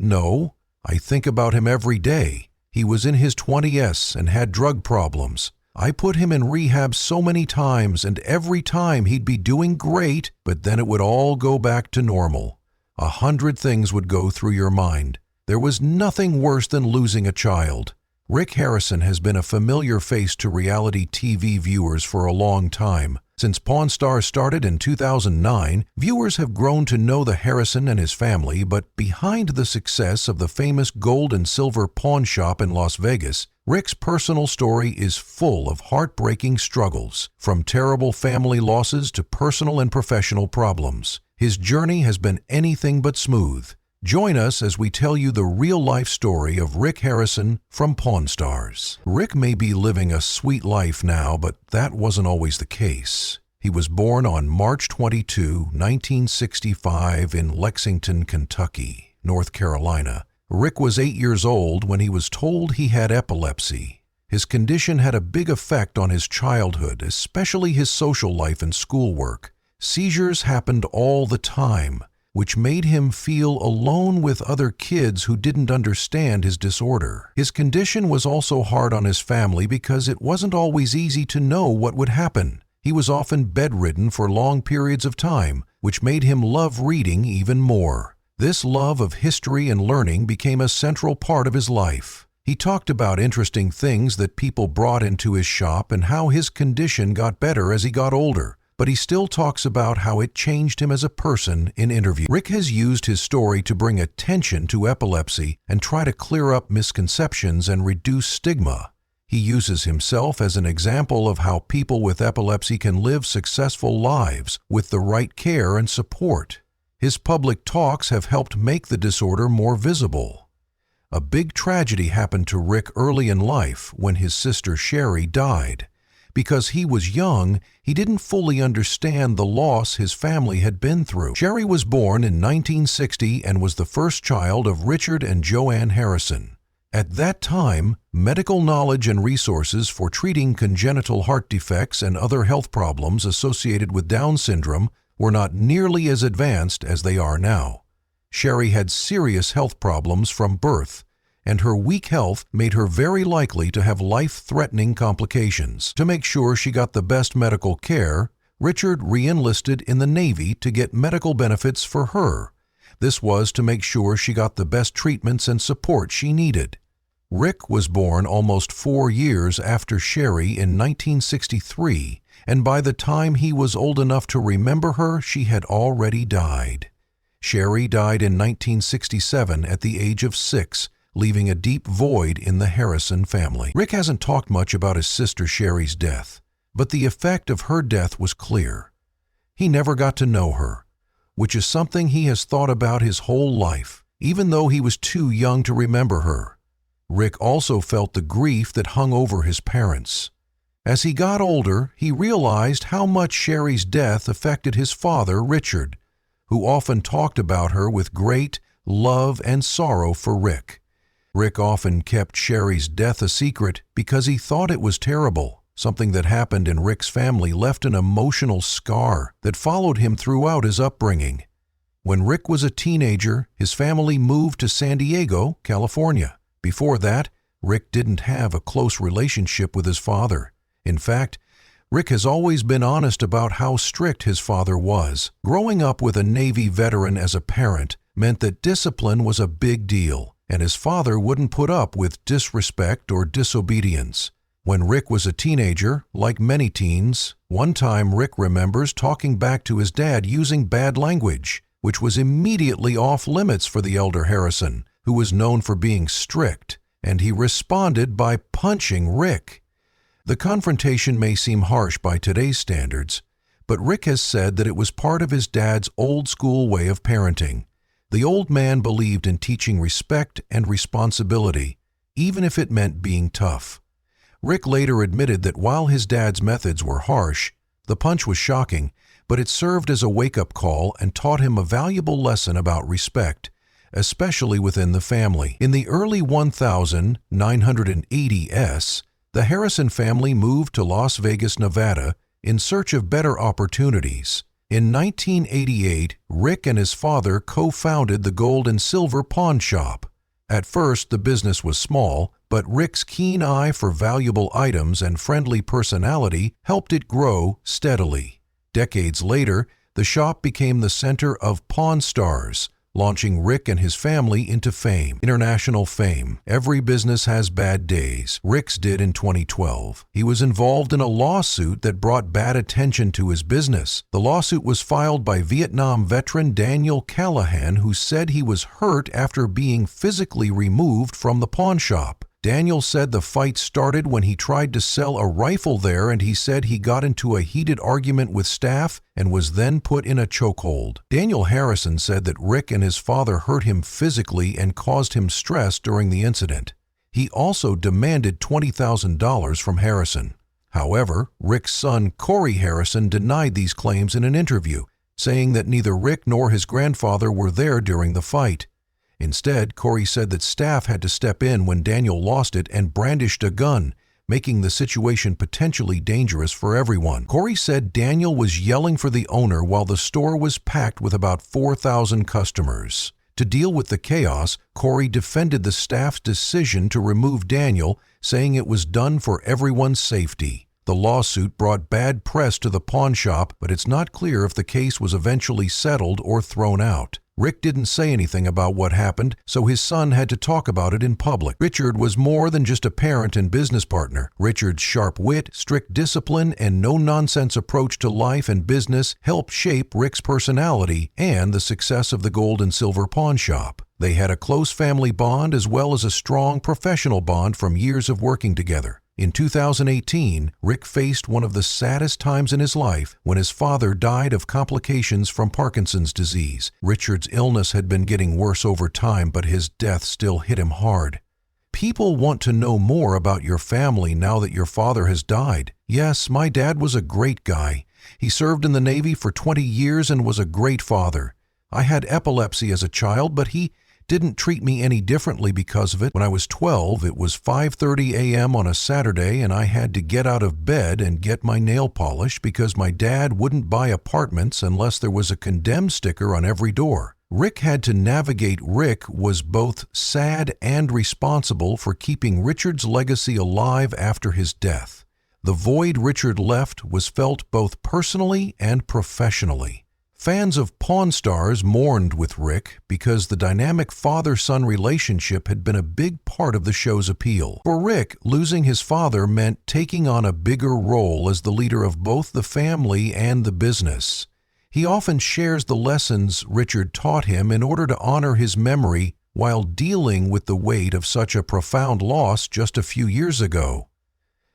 No, I think about him every day. He was in his 20s and had drug problems. I put him in rehab so many times, and every time he'd be doing great, but then it would all go back to normal. 100 things would go through your mind. There was nothing worse than losing a child. Rick Harrison has been a familiar face to reality TV viewers for a long time. Since Pawn Stars started in 2009, viewers have grown to know the Harrison and his family, but behind the success of the famous gold and silver pawn shop in Las Vegas, Rick's personal story is full of heartbreaking struggles, from terrible family losses to personal and professional problems. His journey has been anything but smooth. Join us as we tell you the real-life story of Rick Harrison from Pawn Stars. Rick may be living a sweet life now, but that wasn't always the case. He was born on March 22, 1965 in Lexington, Kentucky, North Carolina. Rick was 8 years old when he was told he had epilepsy. His condition had a big effect on his childhood, especially his social life and schoolwork. Seizures happened all the time, which made him feel alone with other kids who didn't understand his disorder. His condition was also hard on his family because it wasn't always easy to know what would happen. He was often bedridden for long periods of time, which made him love reading even more. This love of history and learning became a central part of his life. He talked about interesting things that people brought into his shop and how his condition got better as he got older. But he still talks about how it changed him as a person in interviews. Rick has used his story to bring attention to epilepsy and try to clear up misconceptions and reduce stigma. He uses himself as an example of how people with epilepsy can live successful lives with the right care and support. His public talks have helped make the disorder more visible. A big tragedy happened to Rick early in life when his sister Sherry died. Because he was young, he didn't fully understand the loss his family had been through. Sherry was born in 1960 and was the first child of Richard and Joanne Harrison. At that time, medical knowledge and resources for treating congenital heart defects and other health problems associated with Down syndrome were not nearly as advanced as they are now. Sherry had serious health problems from birth, and her weak health made her very likely to have life-threatening complications. To make sure she got the best medical care, Richard re-enlisted in the Navy to get medical benefits for her. This was to make sure she got the best treatments and support she needed. Rick was born almost 4 years after Sherry in 1963, and by the time he was old enough to remember her, she had already died. Sherry died in 1967 at the age of 6, leaving a deep void in the Harrison family. Rick hasn't talked much about his sister Sherry's death, but the effect of her death was clear. He never got to know her, which is something he has thought about his whole life, even though he was too young to remember her. Rick also felt the grief that hung over his parents. As he got older, he realized how much Sherry's death affected his father, Richard, who often talked about her with great love and sorrow for Rick. Rick often kept Sherry's death a secret because he thought it was terrible. Something that happened in Rick's family left an emotional scar that followed him throughout his upbringing. When Rick was a teenager, his family moved to San Diego, California. Before that, Rick didn't have a close relationship with his father. In fact, Rick has always been honest about how strict his father was. Growing up with a Navy veteran as a parent meant that discipline was a big deal, and his father wouldn't put up with disrespect or disobedience. When Rick was a teenager, like many teens, one time Rick remembers talking back to his dad using bad language, which was immediately off limits for the elder Harrison, who was known for being strict, and he responded by punching Rick. The confrontation may seem harsh by today's standards, but Rick has said that it was part of his dad's old-school way of parenting. The old man believed in teaching respect and responsibility, even if it meant being tough. Rick later admitted that while his dad's methods were harsh, the punch was shocking, but it served as a wake-up call and taught him a valuable lesson about respect, especially within the family. In the early 1980s, the Harrison family moved to Las Vegas, Nevada, in search of better opportunities. In 1988, Rick and his father co-founded the Gold and Silver Pawn Shop. At first, the business was small, but Rick's keen eye for valuable items and friendly personality helped it grow steadily. Decades later, the shop became the center of Pawn Stars, launching Rick and his family into fame, international fame. Every business has bad days. Rick's did in 2012. He was involved in a lawsuit that brought bad attention to his business. The lawsuit was filed by Vietnam veteran Daniel Callahan, who said he was hurt after being physically removed from the pawn shop. Daniel said the fight started when he tried to sell a rifle there, and he said he got into a heated argument with staff and was then put in a chokehold. Daniel Harrison said that Rick and his father hurt him physically and caused him stress during the incident. He also demanded $20,000 from Harrison. However, Rick's son, Corey Harrison, denied these claims in an interview, saying that neither Rick nor his grandfather were there during the fight. Instead, Corey said that staff had to step in when Daniel lost it and brandished a gun, making the situation potentially dangerous for everyone. Corey said Daniel was yelling for the owner while the store was packed with about 4,000 customers. To deal with the chaos, Corey defended the staff's decision to remove Daniel, saying it was done for everyone's safety. The lawsuit brought bad press to the pawn shop, but it's not clear if the case was eventually settled or thrown out. Rick didn't say anything about what happened, so his son had to talk about it in public. Richard was more than just a parent and business partner. Richard's sharp wit, strict discipline, and no-nonsense approach to life and business helped shape Rick's personality and the success of the Gold and Silver Pawn Shop. They had a close family bond as well as a strong professional bond from years of working together. In 2018, Rick faced one of the saddest times in his life when his father died of complications from Parkinson's disease. Richard's illness had been getting worse over time, but his death still hit him hard. People want to know more about your family now that your father has died. Yes, my dad was a great guy. He served in the Navy for 20 years and was a great father. I had epilepsy as a child, but he didn't treat me any differently because of it. When I was 12, it was 5:30 a.m. on a Saturday, and I had to get out of bed and get my nail polished because my dad wouldn't buy apartments unless there was a condemned sticker on every door. Rick had to navigate. Rick was both sad and responsible for keeping Richard's legacy alive after his death. The void Richard left was felt both personally and professionally. Fans of Pawn Stars mourned with Rick because the dynamic father-son relationship had been a big part of the show's appeal. For Rick, losing his father meant taking on a bigger role as the leader of both the family and the business. He often shares the lessons Richard taught him in order to honor his memory while dealing with the weight of such a profound loss just a few years ago.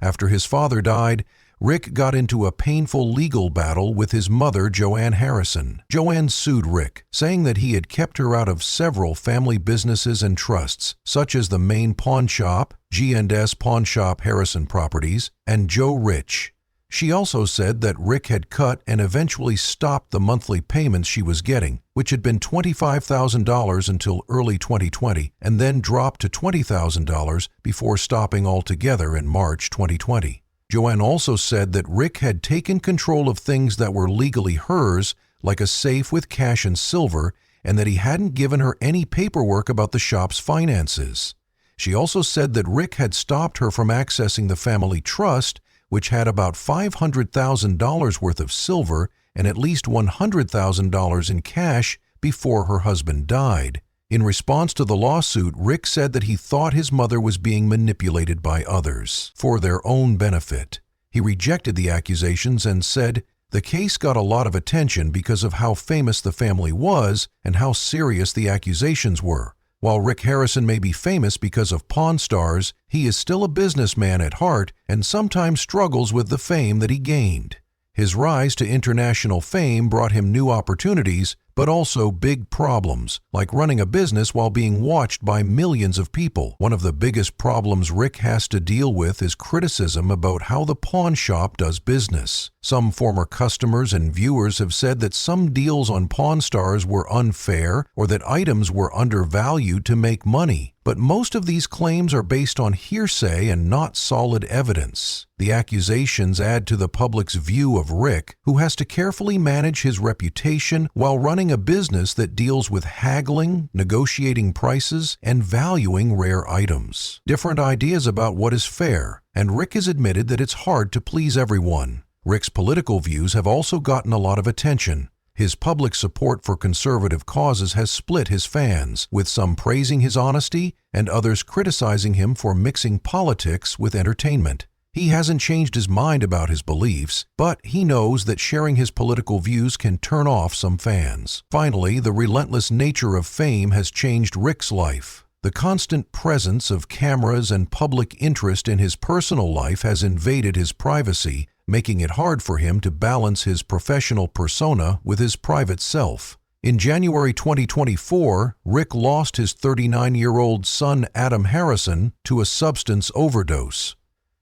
After his father died, Rick got into a painful legal battle with his mother, Joanne Harrison. Joanne sued Rick, saying that he had kept her out of several family businesses and trusts, such as the Main Pawn Shop, G&S Pawn Shop Harrison Properties, and Joe Rich. She also said that Rick had cut and eventually stopped the monthly payments she was getting, which had been $25,000 until early 2020, and then dropped to $20,000 before stopping altogether in March 2020. Joanne also said that Rick had taken control of things that were legally hers, like a safe with cash and silver, and that he hadn't given her any paperwork about the shop's finances. She also said that Rick had stopped her from accessing the family trust, which had about $500,000 worth of silver and at least $100,000 in cash before her husband died. In response to the lawsuit, Rick said that he thought his mother was being manipulated by others for their own benefit. He rejected the accusations and said, "The case got a lot of attention because of how famous the family was and how serious the accusations were. While Rick Harrison may be famous because of Pawn Stars, he is still a businessman at heart and sometimes struggles with the fame that he gained. His rise to international fame brought him new opportunities, but also big problems, like running a business while being watched by millions of people. One of the biggest problems Rick has to deal with is criticism about how the pawn shop does business. Some former customers and viewers have said that some deals on Pawn Stars were unfair or that items were undervalued to make money. But most of these claims are based on hearsay and not solid evidence. The accusations add to the public's view of Rick, who has to carefully manage his reputation while running a business that deals with haggling, negotiating prices, and valuing rare items. Different ideas about what is fair, and Rick has admitted that it's hard to please everyone. Rick's political views have also gotten a lot of attention. His public support for conservative causes has split his fans, with some praising his honesty and others criticizing him for mixing politics with entertainment. He hasn't changed his mind about his beliefs, but he knows that sharing his political views can turn off some fans. Finally, the relentless nature of fame has changed Rick's life. The constant presence of cameras and public interest in his personal life has invaded his privacy, making it hard for him to balance his professional persona with his private self. In January 2024, Rick lost his 39-year-old son Adam Harrison to a substance overdose.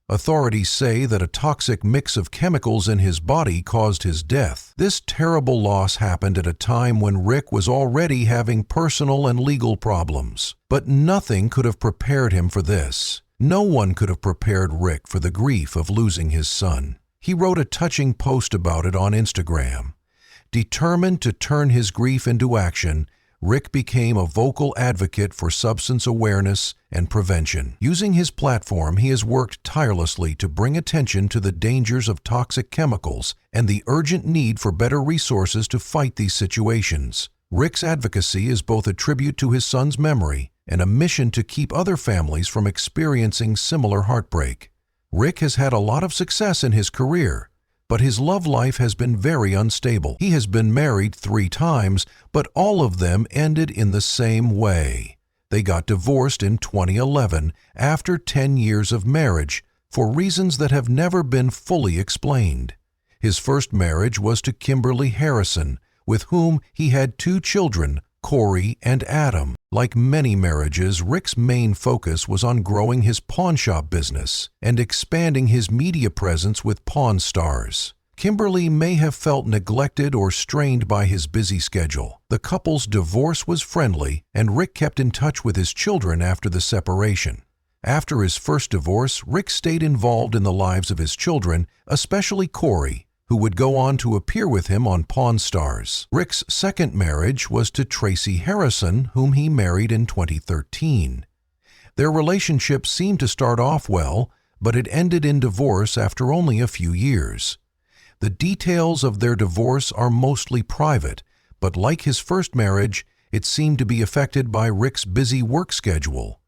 Authorities say that a toxic mix of chemicals in his body caused his death. This terrible loss happened at a time when Rick was already having personal and legal problems. But nothing could have prepared him for this. No one could have prepared Rick for the grief of losing his son. He wrote a touching post about it on Instagram. Determined to turn his grief into action, Rick became a vocal advocate for substance awareness and prevention. Using his platform, he has worked tirelessly to bring attention to the dangers of toxic chemicals and the urgent need for better resources to fight these situations. Rick's advocacy is both a tribute to his son's memory and a mission to keep other families from experiencing similar heartbreak. Rick has had a lot of success in his career, but his love life has been very unstable. He has been married 3 times, but all of them ended in the same way. They got divorced in 2011 after 10 years of marriage for reasons that have never been fully explained. His first marriage was to Kimberly Harrison, with whom he had 2 children, Corey and Adam. Like many marriages, Rick's main focus was on growing his pawn shop business and expanding his media presence with Pawn Stars. Kimberly may have felt neglected or strained by his busy schedule. The couple's divorce was friendly, and Rick kept in touch with his children after the separation. After his first divorce, Rick stayed involved in the lives of his children, especially Corey, who would go on to appear with him on Pawn Stars. Rick's second marriage was to Tracy Harrison, whom he married in 2013. Their relationship seemed to start off well, but it ended in divorce after only a few years. The details of their divorce are mostly private, but like his first marriage, it seemed to be affected by Rick's busy work schedule.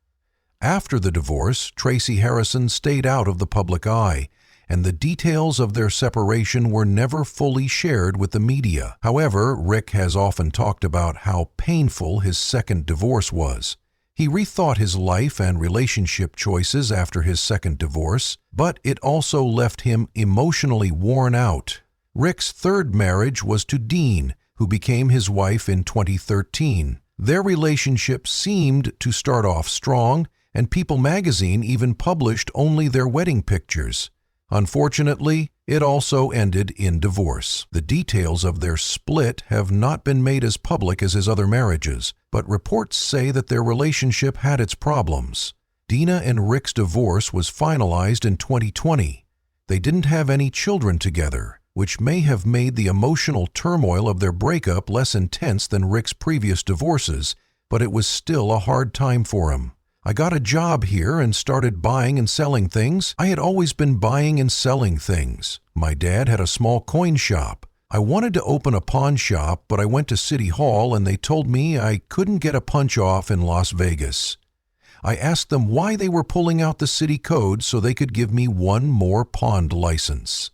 After the divorce, Tracy Harrison stayed out of the public eye, and the details of their separation were never fully shared with the media. However, Rick has often talked about how painful his second divorce was. He rethought his life and relationship choices after his second divorce, but it also left him emotionally worn out. Rick's third marriage was to Dean, who became his wife in 2013. Their relationship seemed to start off strong, and People magazine even published only their wedding pictures. Unfortunately, it also ended in divorce. The details of their split have not been made as public as his other marriages, but reports say that their relationship had its problems. Dina and Rick's divorce was finalized in 2020. They didn't have any children together, which may have made the emotional turmoil of their breakup less intense than Rick's previous divorces, but it was still a hard time for him. I got a job here and started buying and selling things. I had always been buying and selling things. My dad had a small coin shop. I wanted to open a pawn shop, but I went to City Hall and they told me I couldn't get a punch-off in Las Vegas. I asked them why they were pulling out the city code so they could give me one more pawn license.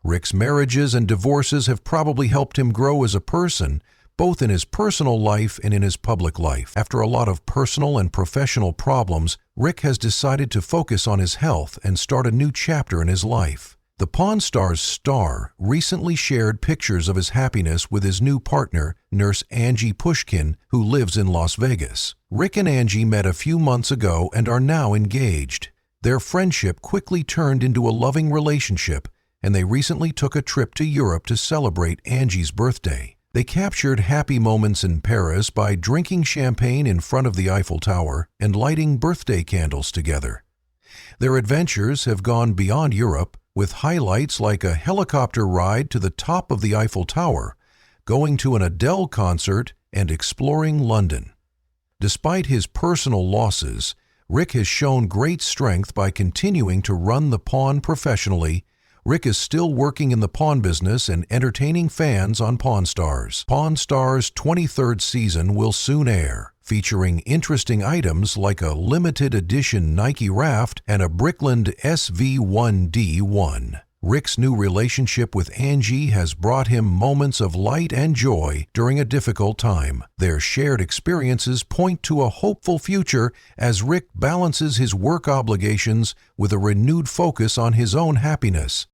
Rick's marriages and divorces have probably helped him grow as a person, both in his personal life and in his public life. After a lot of personal and professional problems, Rick has decided to focus on his health and start a new chapter in his life. The Pawn Stars star recently shared pictures of his happiness with his new partner, nurse Angie Pushkin, who lives in Las Vegas. Rick and Angie met a few months ago and are now engaged. Their friendship quickly turned into a loving relationship, and they recently took a trip to Europe to celebrate Angie's birthday. They captured happy moments in Paris by drinking champagne in front of the Eiffel Tower and lighting birthday candles together. Their adventures have gone beyond Europe, with highlights like a helicopter ride to the top of the Eiffel Tower, going to an Adele concert, and exploring London. Despite his personal losses, Rick has shown great strength by continuing to run the pawn professionally. Rick is still working in the pawn business and entertaining fans on Pawn Stars. Pawn Stars' 23rd season will soon air, featuring interesting items like a limited edition Nike raft and a Brickland SV1D1. Rick's new relationship with Angie has brought him moments of light and joy during a difficult time. Their shared experiences point to a hopeful future as Rick balances his work obligations with a renewed focus on his own happiness.